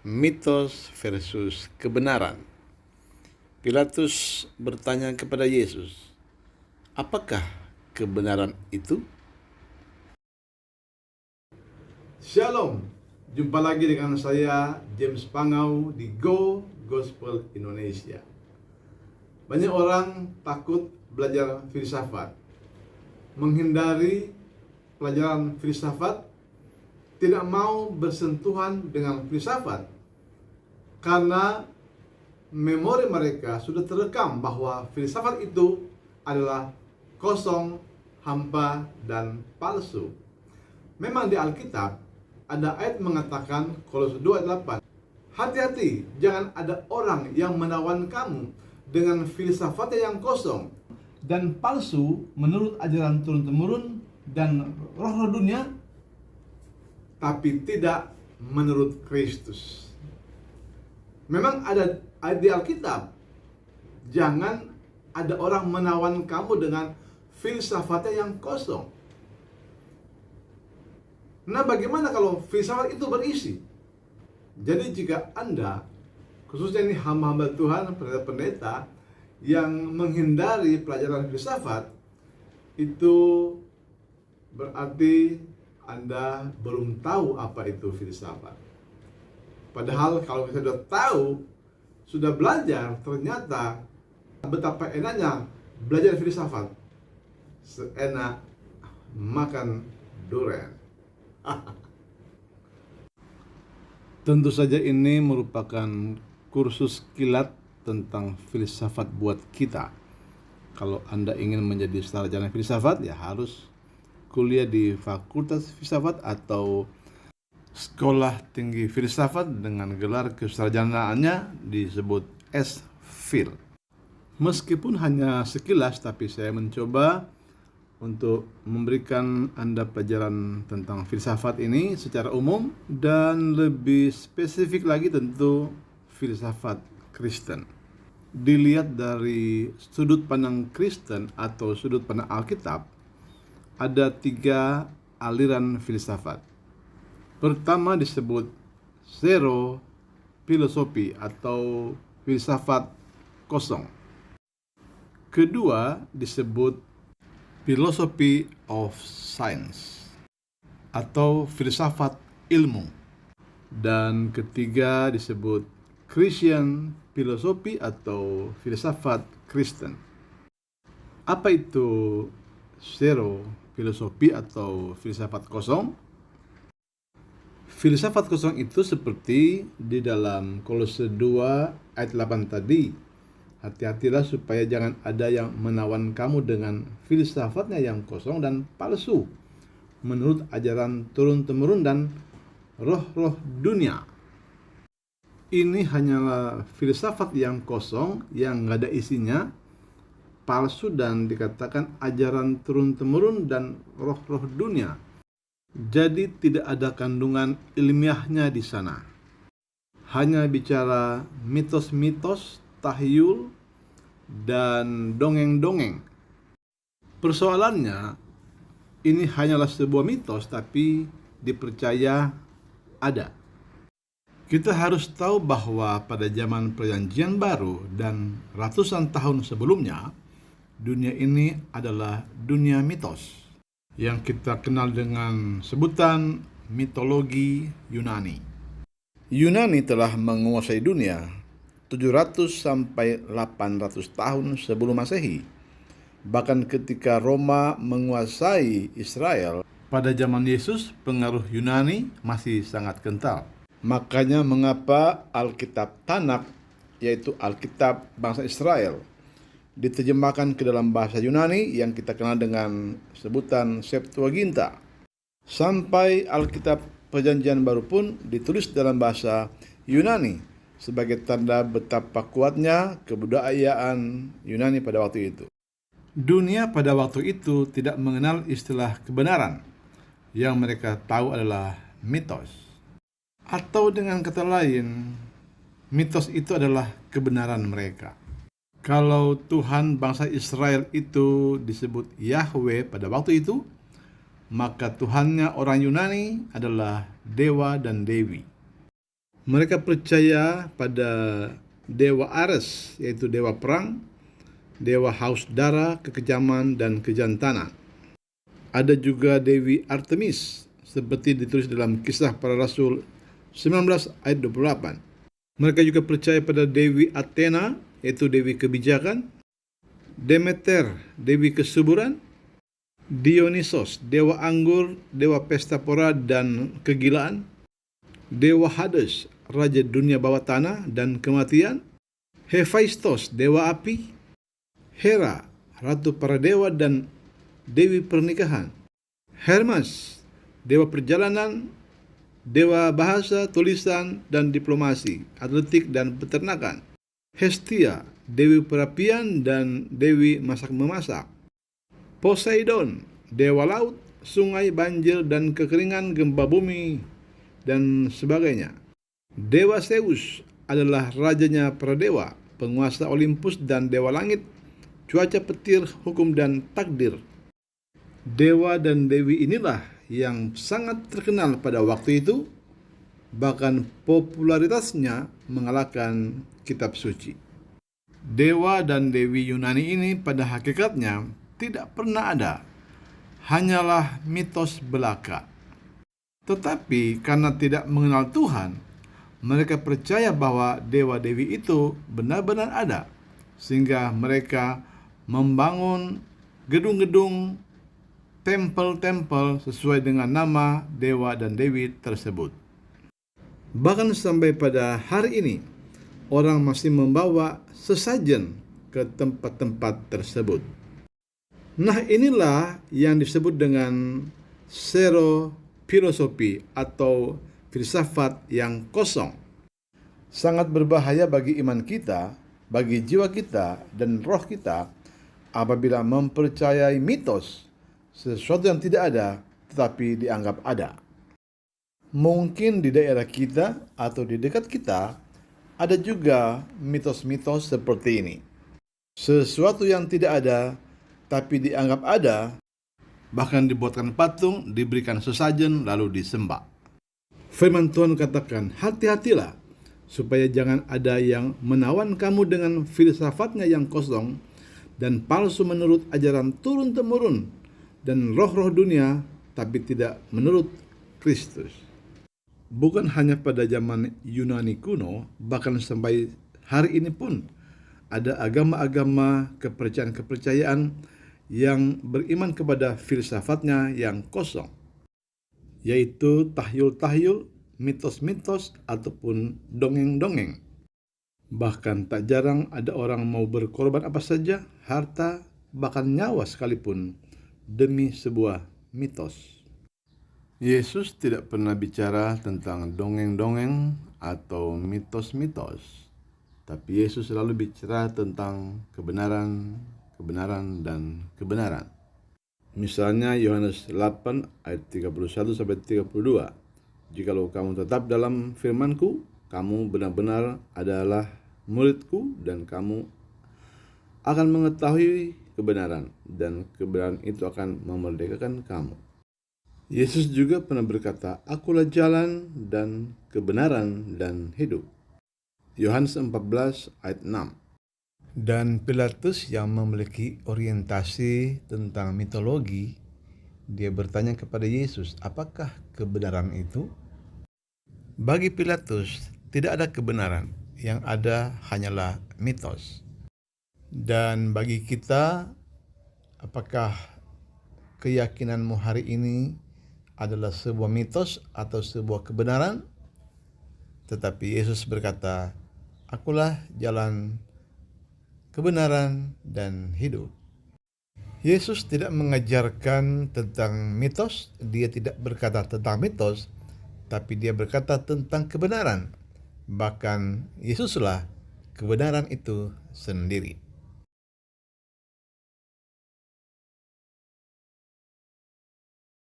Mitos versus kebenaran. Pilatus bertanya kepada Yesus, apakah kebenaran itu? Shalom, jumpa lagi dengan saya James Pangau di Go Gospel Indonesia. Banyak orang takut belajar filsafat, menghindari pelajaran filsafat, tidak mau bersentuhan dengan filsafat karena memori mereka sudah terekam bahwa filsafat itu adalah kosong, hampa, dan palsu. Memang di Alkitab ada ayat mengatakan, Kolose 2 ayat 8, hati-hati, jangan ada orang yang menawan kamu dengan filsafatnya yang kosong dan palsu menurut ajaran turun-temurun dan roh-roh dunia, tapi tidak menurut Kristus. Memang ada ayat di Alkitab, jangan ada orang menawan kamu dengan filsafatnya yang kosong. Nah, bagaimana kalau filsafat itu berisi? Jadi jika Anda, khususnya ini hamba-hamba Tuhan, pendeta-pendeta yang menghindari pelajaran filsafat, itu berarti Anda belum tahu apa itu filsafat. Padahal kalau kita sudah tahu, sudah belajar, ternyata betapa enaknya belajar filsafat. Seenak makan durian. Tentu saja ini merupakan kursus kilat tentang filsafat buat kita. Kalau Anda ingin menjadi sarjana filsafat, ya harus kuliah di Fakultas Filsafat atau Sekolah Tinggi Filsafat dengan gelar kesarjanaannya disebut S.Phil. Meskipun hanya sekilas, tapi saya mencoba untuk memberikan Anda pelajaran tentang filsafat ini secara umum dan lebih spesifik lagi tentu filsafat Kristen. Dilihat dari sudut pandang Kristen atau sudut pandang Alkitab, ada 3 aliran filsafat. Pertama disebut zero filosofi atau filsafat kosong. Kedua disebut philosophy of science atau filsafat ilmu. Dan ketiga disebut Christian philosophy atau filsafat Kristen. Apa itu zero filosofi atau filsafat kosong? Filsafat kosong itu seperti di dalam Kolose 2 ayat 8 tadi. Hati-hatilah supaya jangan ada yang menawan kamu dengan filsafatnya yang kosong dan palsu menurut ajaran turun-temurun dan roh-roh dunia. Ini hanyalah filsafat yang kosong, yang nggak ada isinya, palsu, dan dikatakan ajaran turun-temurun dan roh-roh dunia. Jadi tidak ada kandungan ilmiahnya di sana. Hanya bicara mitos-mitos, tahyul, dan dongeng-dongeng. Persoalannya, ini hanyalah sebuah mitos tapi dipercaya ada. Kita harus tahu bahwa pada zaman Perjanjian Baru dan ratusan tahun sebelumnya, dunia ini adalah dunia mitos yang kita kenal dengan sebutan mitologi Yunani. Yunani telah menguasai dunia 700 sampai 800 tahun sebelum Masehi. Bahkan ketika Roma menguasai Israel, pada zaman Yesus pengaruh Yunani masih sangat kental. Makanya mengapa Alkitab Tanak, yaitu Alkitab bangsa Israel, diterjemahkan ke dalam bahasa Yunani yang kita kenal dengan sebutan Septuaginta. Sampai Alkitab Perjanjian Baru pun ditulis dalam bahasa Yunani sebagai tanda betapa kuatnya kebudayaan Yunani pada waktu itu. Dunia pada waktu itu tidak mengenal istilah kebenaran. Yang mereka tahu adalah mitos. Atau dengan kata lain, mitos itu adalah kebenaran mereka. Kalau Tuhan bangsa Israel itu disebut Yahweh pada waktu itu, maka Tuhannya orang Yunani adalah dewa dan dewi. Mereka percaya pada dewa Ares, yaitu dewa perang, dewa haus darah, kekejaman, dan kejantanan. Ada juga Dewi Artemis, seperti ditulis dalam Kisah Para Rasul 19 ayat 28. Mereka juga percaya pada Dewi Athena, yaitu dewi kebijakan, Demeter, dewi kesuburan, Dionysos, dewa anggur, dewa pesta pora dan kegilaan, dewa Hades, raja dunia bawah tanah dan kematian, Hephaistos, dewa api, Hera, ratu para dewa dan dewi pernikahan, Hermes, dewa perjalanan, dewa bahasa, tulisan, dan diplomasi, atletik, dan peternakan, Hestia, dewi perapian dan dewi masak-memasak, Poseidon, dewa laut, sungai, banjir, dan kekeringan, gempa bumi, dan sebagainya. Dewa Zeus adalah rajanya para dewa, penguasa Olympus dan dewa langit, cuaca, petir, hukum, dan takdir. Dewa dan dewi inilah yang sangat terkenal pada waktu itu, bahkan popularitasnya mengalahkan kitab suci. Dewa dan dewi Yunani ini pada hakikatnya tidak pernah ada, hanyalah mitos belaka. Tetapi karena tidak mengenal Tuhan, mereka percaya bahwa dewa-dewi itu benar-benar ada, sehingga mereka membangun gedung-gedung, tempel-tempel sesuai dengan nama dewa dan dewi tersebut. Bahkan sampai pada hari ini, orang masih membawa sesajen ke tempat-tempat tersebut. Nah, inilah yang disebut dengan filosofi atau filsafat yang kosong. Sangat berbahaya bagi iman kita, bagi jiwa kita, dan roh kita apabila mempercayai mitos, sesuatu yang tidak ada tetapi dianggap ada. Mungkin di daerah kita atau di dekat kita ada juga mitos-mitos seperti ini. Sesuatu yang tidak ada tapi dianggap ada, bahkan dibuatkan patung, diberikan sesajen lalu disembah. Firman Tuhan katakan, hati-hatilah supaya jangan ada yang menawan kamu dengan filsafatnya yang kosong dan palsu menurut ajaran turun-temurun dan roh-roh dunia, tapi tidak menurut Kristus. Bukan hanya pada zaman Yunani kuno, bahkan sampai hari ini pun ada agama-agama, kepercayaan-kepercayaan yang beriman kepada filsafatnya yang kosong, yaitu tahyul-tahyul, mitos-mitos, ataupun dongeng-dongeng. Bahkan tak jarang ada orang mau berkorban apa saja, harta, bahkan nyawa sekalipun, demi sebuah mitos. Yesus tidak pernah bicara tentang dongeng-dongeng atau mitos-mitos, tapi Yesus selalu bicara tentang kebenaran, dan kebenaran. Misalnya Yohanes 8 ayat 31 sampai 32. Jikalau kamu tetap dalam firman-Ku, kamu benar-benar adalah murid-Ku dan kamu akan mengetahui kebenaran, dan kebenaran itu akan memerdekakan kamu. Yesus juga pernah berkata, Akulah jalan dan kebenaran dan hidup. Yohanes 14 ayat 6. Dan Pilatus yang memiliki orientasi tentang mitologi, dia bertanya kepada Yesus, apakah kebenaran itu? Bagi Pilatus, tidak ada kebenaran, yang ada hanyalah mitos. Dan bagi kita, apakah keyakinanmu hari ini adalah sebuah mitos atau sebuah kebenaran? Tetapi Yesus berkata, Akulah jalan, kebenaran, dan hidup. Yesus tidak mengajarkan tentang mitos, dia tidak berkata tentang mitos, tapi dia berkata tentang kebenaran. Bahkan Yesuslah kebenaran itu sendiri.